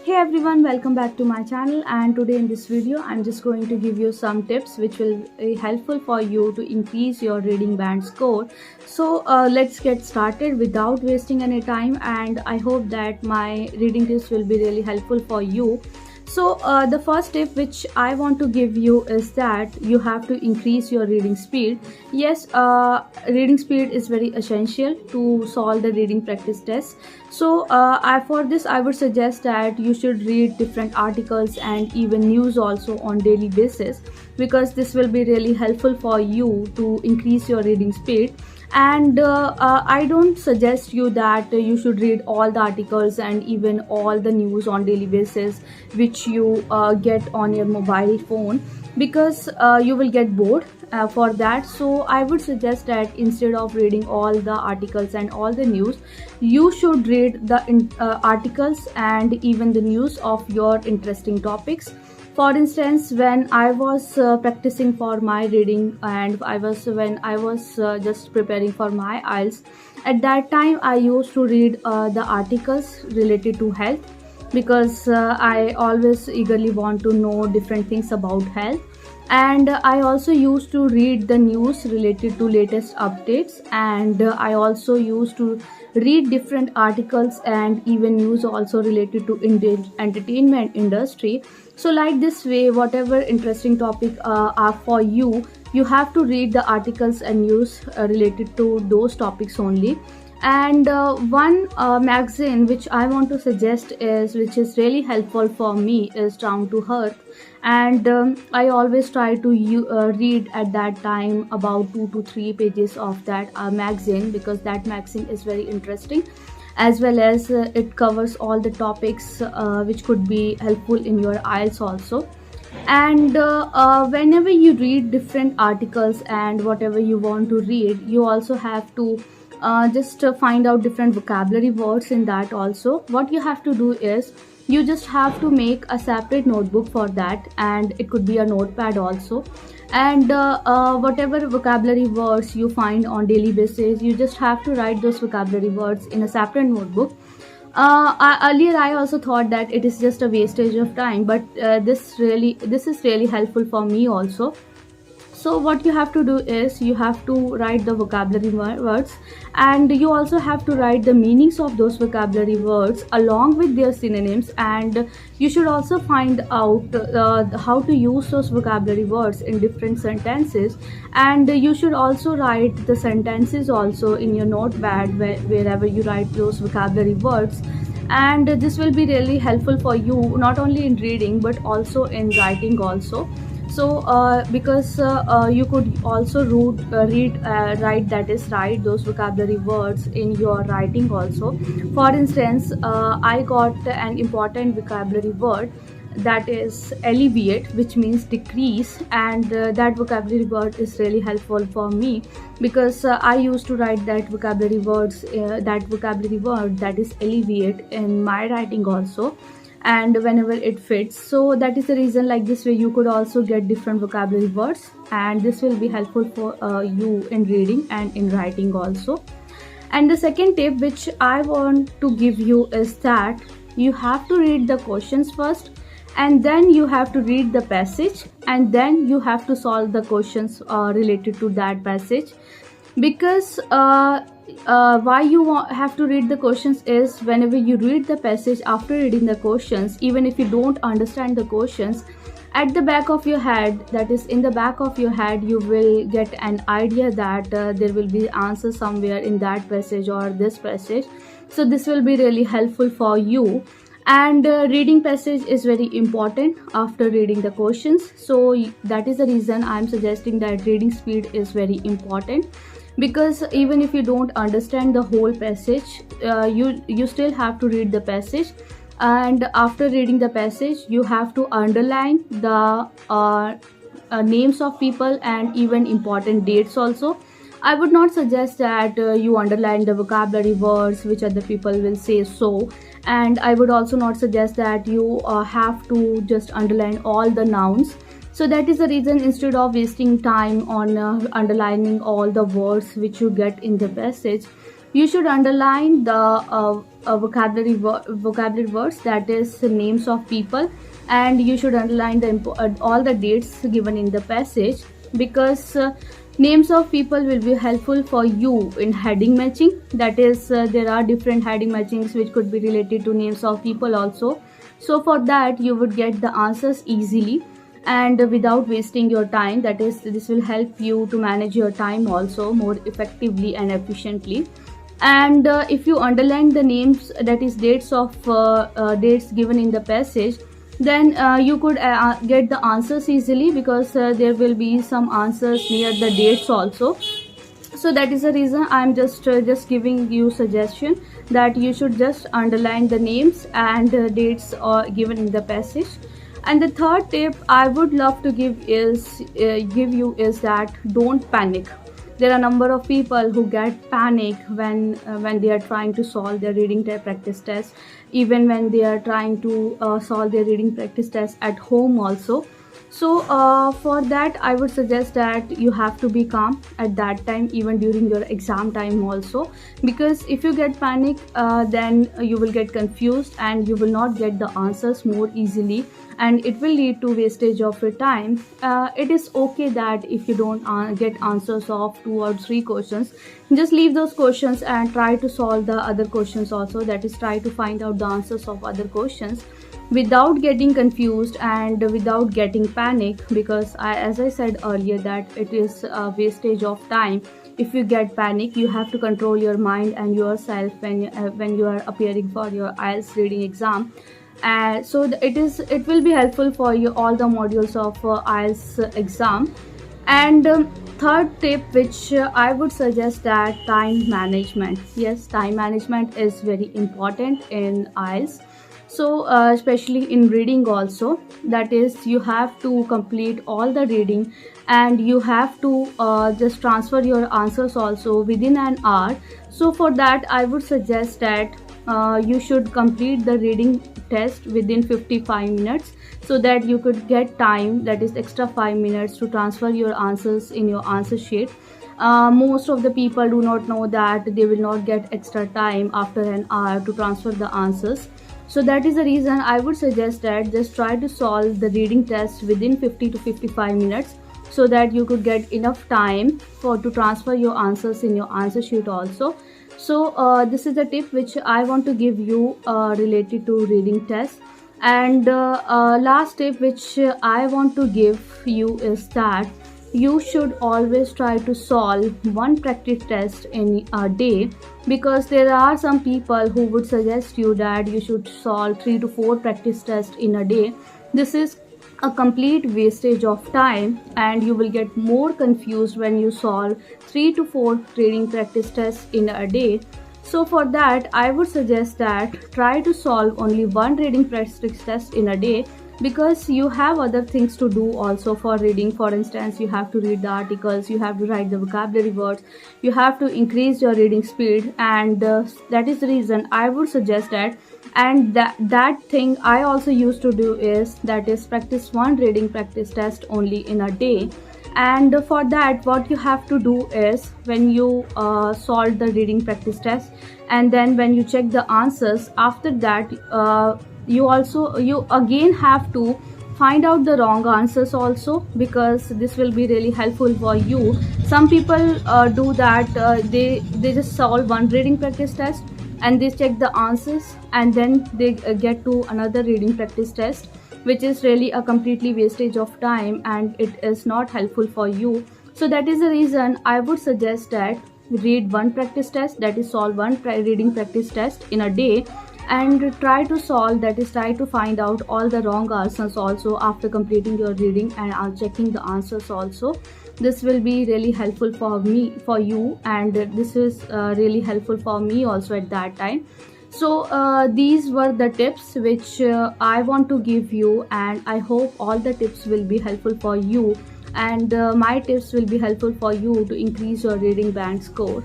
Hey everyone, welcome back to my channel, and today in this video I'm just going to give you some tips which will be helpful for you to increase your reading band score. So let's get started without wasting any time, and I hope that my reading tips will be really helpful for you. So the first tip which I want to give you is that you have to increase your reading speed. Yes, reading speed is very essential to solve the reading practice test. So for this I would suggest that you should read different articles and even news also on daily basis, because this will be really helpful for you to increase your reading speed. And I don't suggest you that you should read all the articles and even all the news on daily basis which you get on your mobile phone, because you will get bored for that. So I would suggest that instead of reading all the articles and all the news, you should read the articles and even the news of your interesting topics. For instance, when I was practicing for my reading, and when I was just preparing for my IELTS, at that time I used to read the articles related to health, because I always eagerly want to know different things about health. And I also used to read the news related to latest updates, and I also used to read different articles and even news also related to entertainment industry. So like this way, whatever interesting topic are for you, you have to read the articles and news related to those topics only. And one magazine which I want to suggest is, which is really helpful for me, is Down to Earth. And I always try to read at that time about 2 to 3 pages of that magazine, because that magazine is very interesting, as well as it covers all the topics which could be helpful in your IELTS also. And whenever you read different articles and whatever you want to read, you also have to just find out different vocabulary words in that also. What you have to do is, you just have to make a separate notebook for that, and it could be a notepad also. And whatever vocabulary words you find on daily basis, you just have to write those vocabulary words in a separate notebook. Earlier I also thought that it is just a wastage of time, but this is really helpful for me also. So what you have to do is, you have to write the vocabulary words, and you also have to write the meanings of those vocabulary words along with their synonyms. And you should also find out how to use those vocabulary words in different sentences. And you should also write the sentences also in your notepad, wherever you write those vocabulary words. And this will be really helpful for you, not only in reading but also in writing also. So because you could also write those vocabulary words in your writing also. For instance, I got an important vocabulary word, that is alleviate, which means decrease. And that vocabulary word is really helpful for me, because I used to write that vocabulary word, that is alleviate, in my writing also, and whenever it fits. So that is the reason, like this way you could also get different vocabulary words, and this will be helpful for you in reading and in writing also. And the second tip which I want to give you is that you have to read the questions first, and then you have to read the passage, and then you have to solve the questions related to that passage. Because why you have to read the questions is, whenever you read the passage after reading the questions, even if you don't understand the questions, at the back of your head, that is in the back of your head, you will get an idea that there will be answer somewhere in that passage or this passage. So this will be really helpful for you. And reading passage is very important after reading the questions. So that is the reason I'm suggesting that reading speed is very important, because even if you don't understand the whole passage, you still have to read the passage. And after reading the passage, you have to underline the names of people and even important dates also. I would not suggest that you underline the vocabulary words which other people will say so. And I would also not suggest that you have to just underline all the nouns. So that is the reason, instead of wasting time on underlining all the words which you get in the passage, you should underline the vocabulary words, that is names of people, and you should underline all the dates given in the passage, because names of people will be helpful for you in heading matching. That is, there are different heading matchings which could be related to names of people also. So for that you would get the answers easily and without wasting your time. That is, this will help you to manage your time also more effectively and efficiently. And if you underline the names, that is dates of dates given in the passage, then you could get the answers easily, because there will be some answers near the dates also. So that is the reason I'm just giving you suggestion that you should just underline the names and dates given in the passage. And the third tip I would love to give you is that don't panic. There are a number of people who get panic when they are trying to solve their reading practice test, even when they are trying to solve their reading practice test at home also. So for that I would suggest that you have to be calm at that time, even during your exam time also, because if you get panic, then you will get confused and you will not get the answers more easily, and it will lead to wastage of your time. It is okay that if you don't get answers of 2 or 3 questions, just leave those questions and try to solve the other questions also. That is, try to find out the answers of other questions without getting confused and without getting panic, because as I said earlier, that it is a wastage of time. If you get panic, you have to control your mind and yourself when you are appearing for your IELTS reading exam. So it will be helpful for you all the modules of IELTS exam. And third tip which I would suggest, that time management. Yes, time management is very important in IELTS. So especially in reading also, that is, you have to complete all the reading and you have to just transfer your answers also within an hour. So for that I would suggest that you should complete the reading test within 55 minutes, so that you could get time, that is extra 5 minutes, to transfer your answers in your answer sheet. Most of the people do not know that they will not get extra time after an hour to transfer the answers. So that is the reason I would suggest that just try to solve the reading test within 50 to 55 minutes, so that you could get enough time to transfer your answers in your answer sheet also. So this is the tip which I want to give you related to reading test. And last tip which I want to give you is that you should always try to solve one practice test in a day, because there are some people who would suggest you that you should solve 3 to 4 practice tests in a day. This is a complete wastage of time, and you will get more confused when you solve 3 to 4 reading practice tests in a day. So for that I would suggest that try to solve only one reading practice test in a day, because you have other things to do also for reading. For instance, you have to read the articles, you have to write the vocabulary words, you have to increase your reading speed, and that is the reason I would suggest that. And that thing I also used to do is, that is, practice one reading practice test only in a day. And for that what you have to do is, when you solve the reading practice test and then when you check the answers, after that you again have to find out the wrong answers also, because this will be really helpful for you. Some people do that, they just solve one reading practice test and they check the answers, and then they get to another reading practice test, which is really a completely wastage of time and it is not helpful for you. So that is the reason I would suggest that read one practice test, that is, solve one reading practice test in a day, and try to solve, that is, try to find out all the wrong answers also after completing your reading and checking the answers also. This will be really helpful for you, and this is really helpful for me also at that time. So these were the tips which I want to give you, and I hope all the tips will be helpful for you, and my tips will be helpful for you to increase your reading band score.